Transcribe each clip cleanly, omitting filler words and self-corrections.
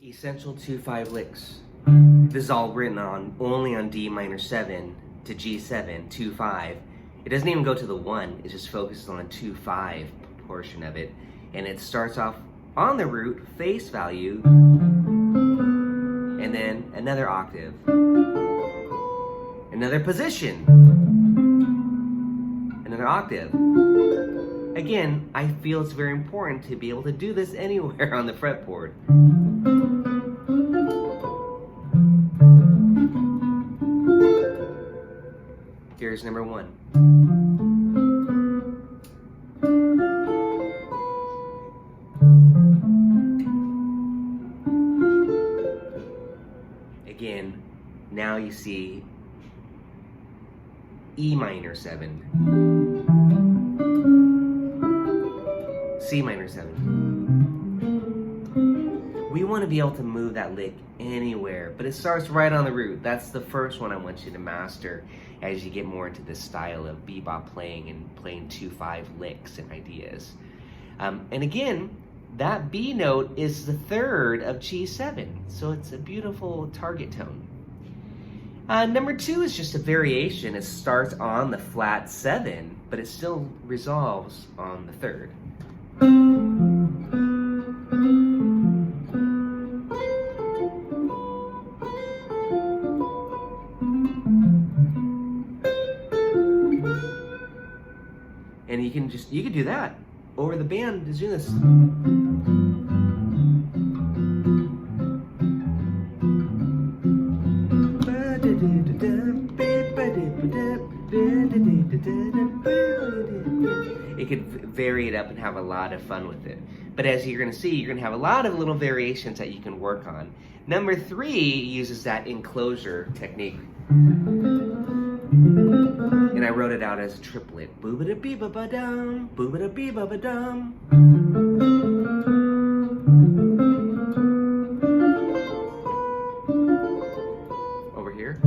Essential 2-5 licks. This is all written on only on D minor 7 to G7, 2-5. It doesn't even go to the 1, it just focuses on the 2-5 portion of it. And it starts off on the root, face value, and then another octave, another position, another octave. Again, I feel it's very important to be able to do this anywhere on the fretboard. Here's number 1. Again, now you see E minor 7, C minor 7. We want to be able to move that lick anywhere, but it starts right on the root. That's the first one I want you to master as you get more into this style of bebop playing and playing 2-5 licks and ideas. And again, that B note is the 3rd of G7, so it's a beautiful target tone. Number 2 is just a variation. It starts on the flat 7, but it still resolves on the 3rd. And you can do that over the band. Just do this. It could vary it up and have a lot of fun with it. But as you're going to see, you're going to have a lot of little variations that you can work on. Number 3 uses that enclosure technique. And I wrote it out as a triplet. Boo-ba-da-bee-ba-ba-dum, boo-ba-da-bee-ba-ba-dum. Over here.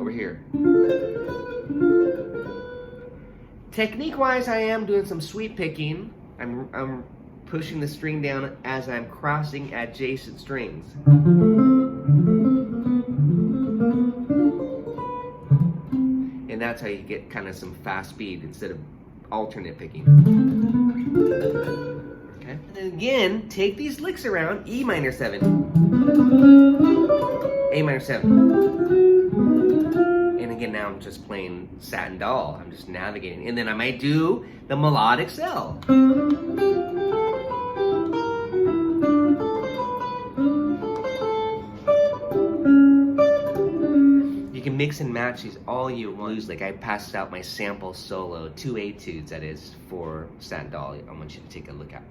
Over here. Technique-wise, I am doing some sweep picking. I'm pushing the string down as I'm crossing adjacent strings. And that's how you get kind of some fast speed instead of alternate picking. Okay. And then again, take these licks around. E minor 7. A minor 7. And again, now I'm just playing Satin Doll. I'm just navigating. And then I might do the melodic cell. You can mix and match these all you want. Like I passed out my sample solo, 2 etudes that is, for Satin Doll. I want you to take a look at.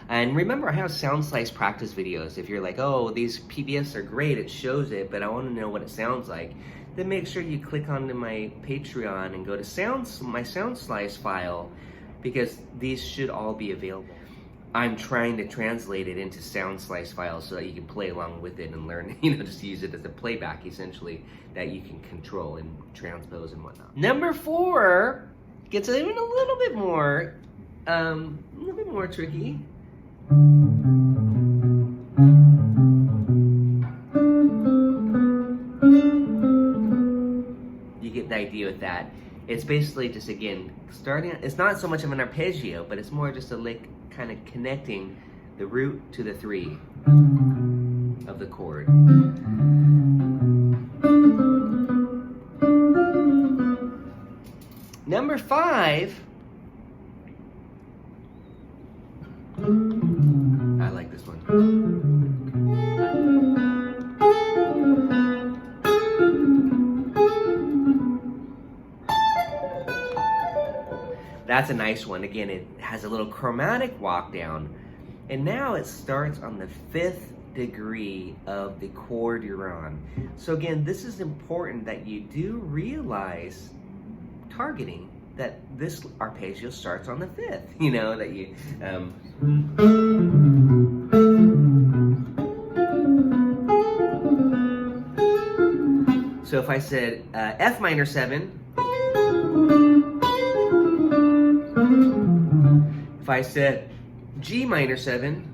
And remember, I have sound slice practice videos. If you're like, oh, these PBFs are great, it shows it, but I want to know what it sounds like, then make sure you click onto my Patreon and go to my sound slice file, because these should all be available. I'm trying to translate it into sound slice files so that you can play along with it and learn, just use it as a playback, essentially, that you can control and transpose and whatnot. Number 4 gets even a little bit more tricky. You get the idea with that. It's basically just, again, it's not so much of an arpeggio, but it's more just a lick kind of connecting the root to the 3 of the chord. Number 5, I like this one. That's a nice one. Again, it has a little chromatic walk down. And now it starts on the 5th degree of the chord you're on. So again, this is important that you do realize targeting that this arpeggio starts on the 5th. That you... So if I said F minor 7, if I said G minor 7.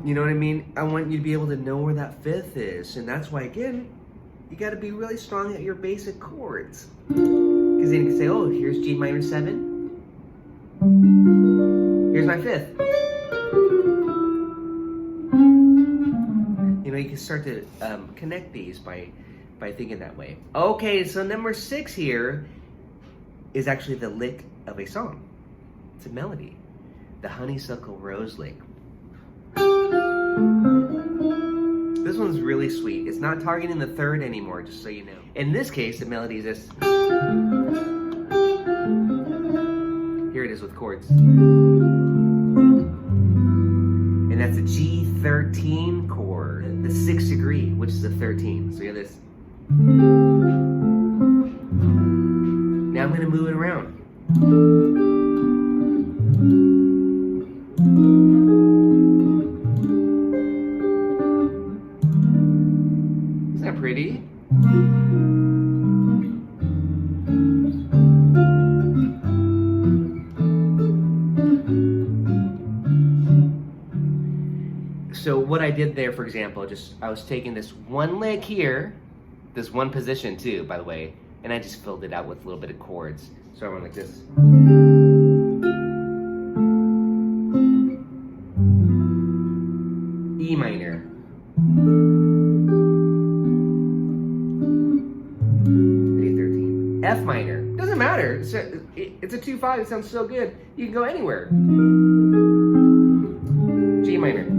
You know what I mean? I want you to be able to know where that 5th is. And that's why, again, you got to be really strong at your basic chords. Because then you can say, oh, here's G minor 7. Here's my 5th. You know, you can start to connect these by thinking that way. Okay, so number 6 here is actually the lick of a song. It's a melody. The Honeysuckle Rose Lick. This one's really sweet. It's not targeting the 3rd anymore, just so you know. In this case, the melody is this. Here it is with chords. And that's a G13 chord, the 6th degree, which is a 13. So you have this. Now I'm going to move it around. Isn't that pretty? So what I did there, for example, I was taking this one lick here, this one position too, by the way, and I just filled it out with a little bit of chords. So I went like this. E minor. A13. F minor. Doesn't matter. It's a 2-5. It sounds so good. You can go anywhere. G minor.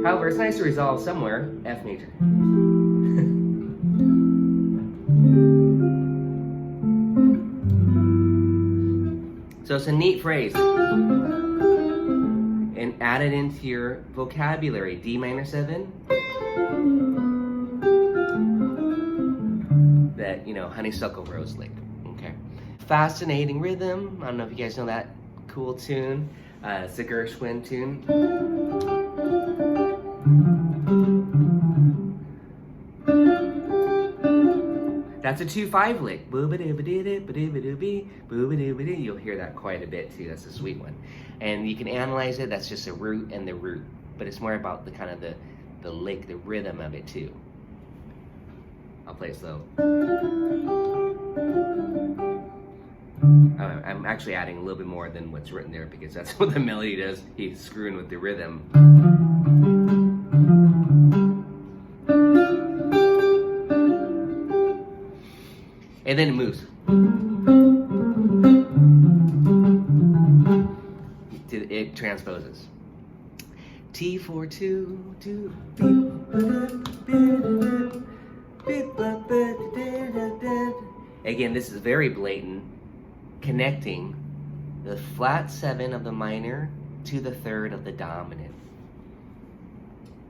However, it's nice to resolve somewhere. F major. So it's a neat phrase. And add it into your vocabulary. D minor 7. That, you know, Honeysuckle Rose Lick. Okay. Fascinating Rhythm. I don't know if you guys know that cool tune. It's a Gershwin tune. That's a 2-5 lick. You'll hear that quite a bit too. That's a sweet one. And you can analyze it. That's just a root and the root. But it's more about the kind of the lick, the rhythm of it too. I'll play it slow. I'm actually adding a little bit more than what's written there because that's what the melody does. He's screwing with the rhythm. And then it moves. It transposes. T4 2 Again, this is very blatant, connecting the flat 7 of the minor to the 3rd of the dominant.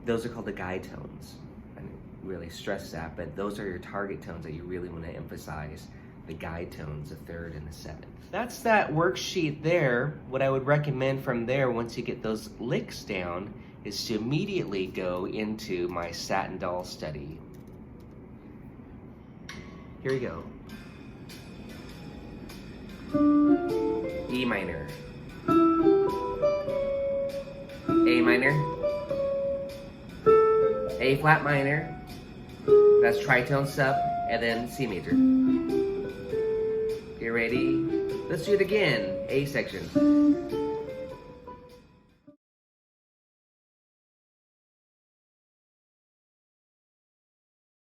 Those are called the guide tones. I didn't really stress that, but those are your target tones that you really want to emphasize. The guide tones, the 3rd and the 7th. That's that worksheet there. What I would recommend from there, once you get those licks down, is to immediately go into my Satin Doll study. Here we go. E minor. A minor. A flat minor. That's tritone sub, and then C major. Get ready? Let's do it again. A section.